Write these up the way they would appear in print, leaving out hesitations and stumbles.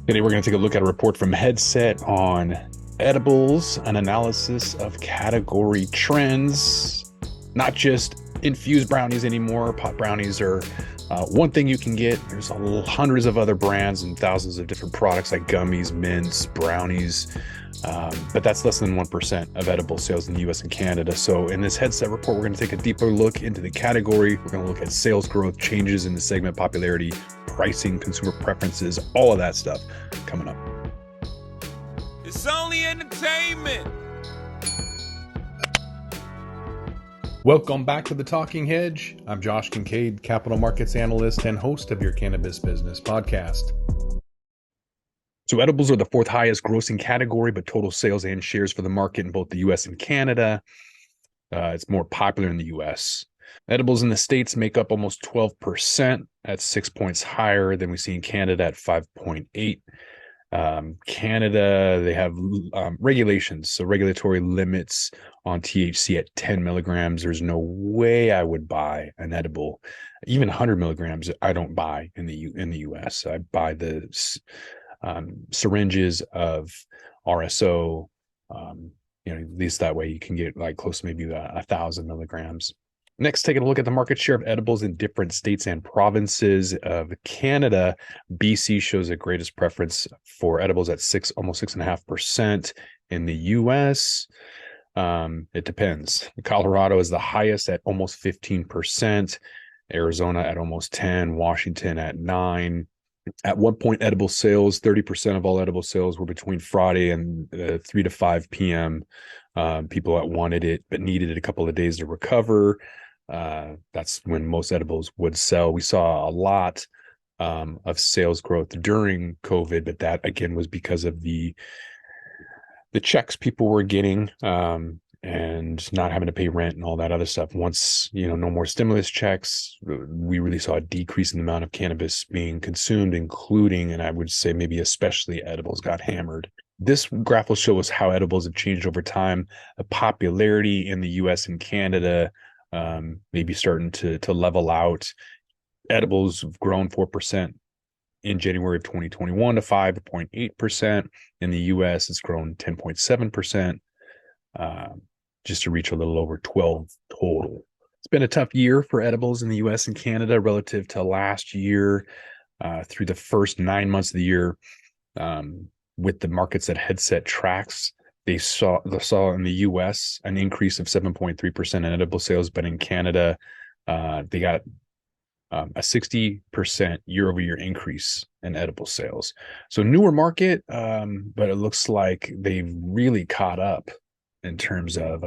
Today, we're going to take a look at a report from Headset on edibles, an analysis of category trends, not just infused brownies anymore. Pot brownies are one thing you can get. There's hundreds of other brands and thousands of different products like gummies, mints, brownies. But that's less than 1% of edible sales in the US and Canada. So in this Headset report, we're going to take a deeper look into the category. We're going to look at sales growth, changes in the segment popularity, pricing, consumer preferences, all of that stuff coming up. It's only entertainment. Welcome back to the Talking Hedge. I'm Josh Kincaid, capital markets analyst and host of your Cannabis Business podcast. So edibles are the fourth highest grossing category, but total sales and shares for the market in both the US and Canada. It's more popular in the US. Edibles in the States make up almost 12%. That's 6 points higher than we see in Canada at 5.8. Canada, they have regulations, so regulatory limits on THC at 10 milligrams. There's no way I would buy an edible, even 100 milligrams. I don't buy in the US. I buy the syringes of RSO. At least that way you can get like close to maybe 1,000 milligrams. Next, taking a look at the market share of edibles in different states and provinces of Canada. BC shows the greatest preference for edibles at almost 6.5%. In the US, it depends. Colorado is the highest at almost 15%. Arizona at almost 10%. Washington at 9%. At one point, edible sales, 30% of all edible sales were between Friday and 3 to 5 p.m. People that wanted it but needed it a couple of days to recover. That's when most edibles would sell. We saw a lot of sales growth during COVID, but that again was because of the checks people were getting and not having to pay rent and all that other stuff. Once, no more stimulus checks, we really saw a decrease in the amount of cannabis being consumed, including, and I would say maybe especially edibles got hammered. This graph will show us how edibles have changed over time. The popularity in the US and Canada maybe starting to level out. Edibles have grown 4% in January of 2021 to 5.8%. In the US, it's grown 10.7%. Just to reach a little over 12 total. It's been a tough year for edibles in the US and Canada relative to last year. Through the first 9 months of the year, with the markets that Headset tracks, they saw in the US an increase of 7.3% in edible sales, but in Canada, they got a 60% year-over-year increase in edible sales. So newer market, but it looks like they've really caught up in terms of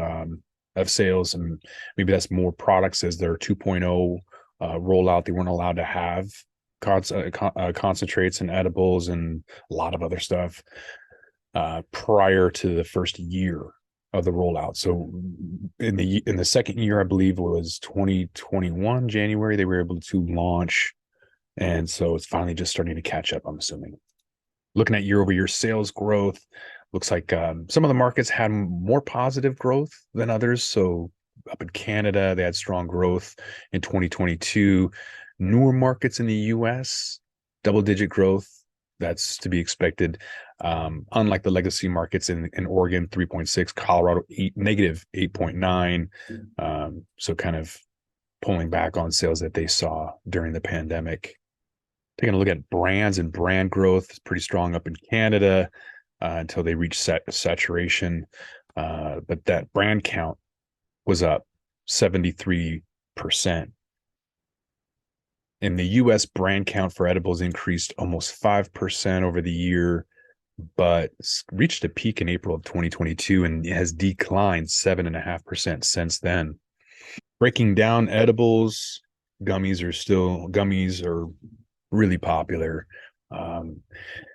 sales, and maybe that's more products as their 2.0 rollout. They weren't allowed to have concentrates and edibles and a lot of other stuff prior to the first year of the rollout. So in the second year, I believe it was 2021 January, they were able to launch, and so it's finally just starting to catch up, I'm assuming. Looking at year-over-year sales growth, looks like some of the markets had more positive growth than others. So up in Canada, they had strong growth in 2022. Newer markets in the US, double-digit growth. That's to be expected. Unlike the legacy markets in Oregon, 3.6, Colorado, negative 8.9. So kind of pulling back on sales that they saw during the pandemic. Taking a look at brands and brand growth, it's pretty strong up in Canada. Until they reach saturation. But that brand count was up 73%. In the US, brand count for edibles increased almost 5% over the year, but reached a peak in April of 2022 and has declined 7.5% since then. Breaking down edibles, gummies are really popular.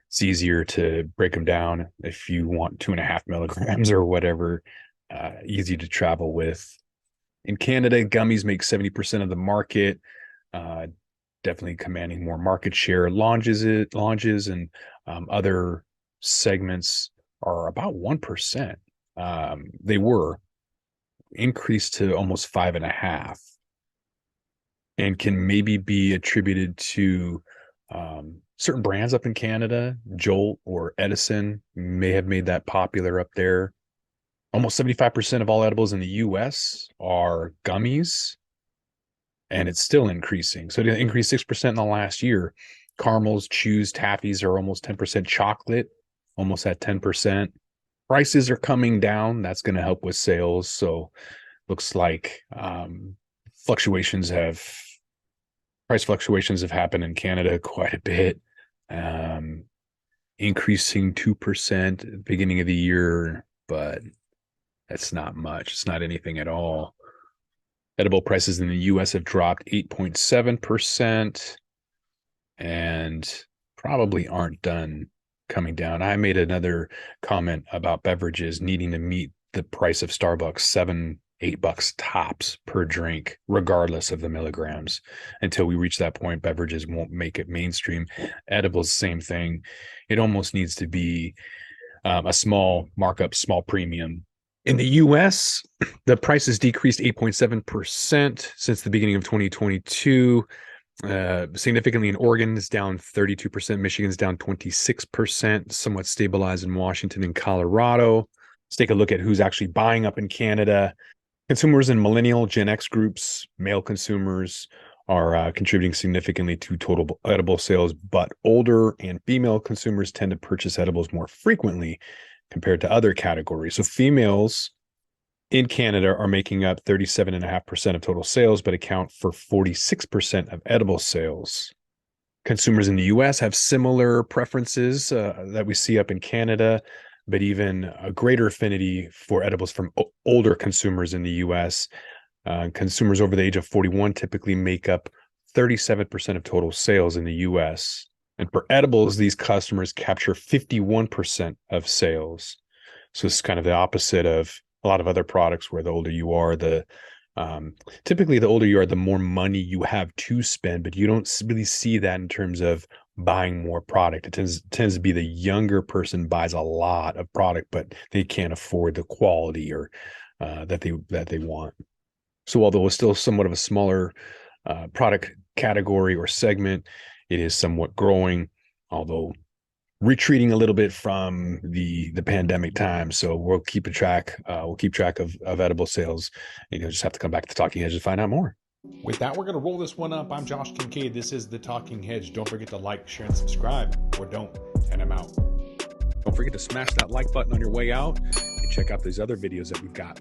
It's easier to break them down if you want 2.5 milligrams or whatever, easy to travel with. In Canada, gummies make 70% of the market, definitely commanding more market share. Launches and other segments are about 1%. They were increased to almost 5.5%, and can maybe be attributed to Certain brands up in Canada, Jolt or Edison, may have made that popular up there. Almost 75% of all edibles in the US are gummies, and it's still increasing. So it increased 6% in the last year. Caramels, chews, taffies are almost 10%. Chocolate, almost at 10%. Prices are coming down. That's going to help with sales. So looks like fluctuations have price fluctuations have happened in Canada quite a bit. Increasing 2% at the beginning of the year, but that's not much. It's not anything at all. Edible prices in the US have dropped 8.7% and probably aren't done coming down. I made another comment about beverages needing to meet the price of Starbucks, $7-8 tops per drink, regardless of the milligrams. Until we reach that point, beverages won't make it mainstream. Edibles, same thing. It almost needs to be a small markup, small premium. In the US, the price has decreased 8.7% since the beginning of 2022. Significantly in Oregon is down 32%, Michigan's down 26%, somewhat stabilized in Washington and Colorado. Let's take a look at who's actually buying up in Canada. Consumers in millennial Gen X groups, male consumers, are contributing significantly to total edible sales, but older and female consumers tend to purchase edibles more frequently compared to other categories. So females in Canada are making up 37.5% of total sales, but account for 46% of edible sales. Consumers in the US have similar preferences that we see up in Canada, but even a greater affinity for edibles from older consumers in the US. Consumers over the age of 41 typically make up 37% of total sales in the US. And for edibles, these customers capture 51% of sales. So it's kind of the opposite of a lot of other products where the older you are, typically the older you are, the more money you have to spend, but you don't really see that in terms of buying more product. It tends to be the younger person buys a lot of product, but they can't afford the quality or that they want. So although it's still somewhat of a smaller product category or segment, it is somewhat growing, although retreating a little bit from the pandemic time. So we'll keep track of edible sales. And you'll just have to come back to Talking Hedge to find out more. With that, we're going to roll this one up. I'm Josh Kincaid. This is the Talking Hedge. Don't forget to like, share, and subscribe, or don't, and I'm out. Don't forget to smash that like button on your way out and check out these other videos that we've got.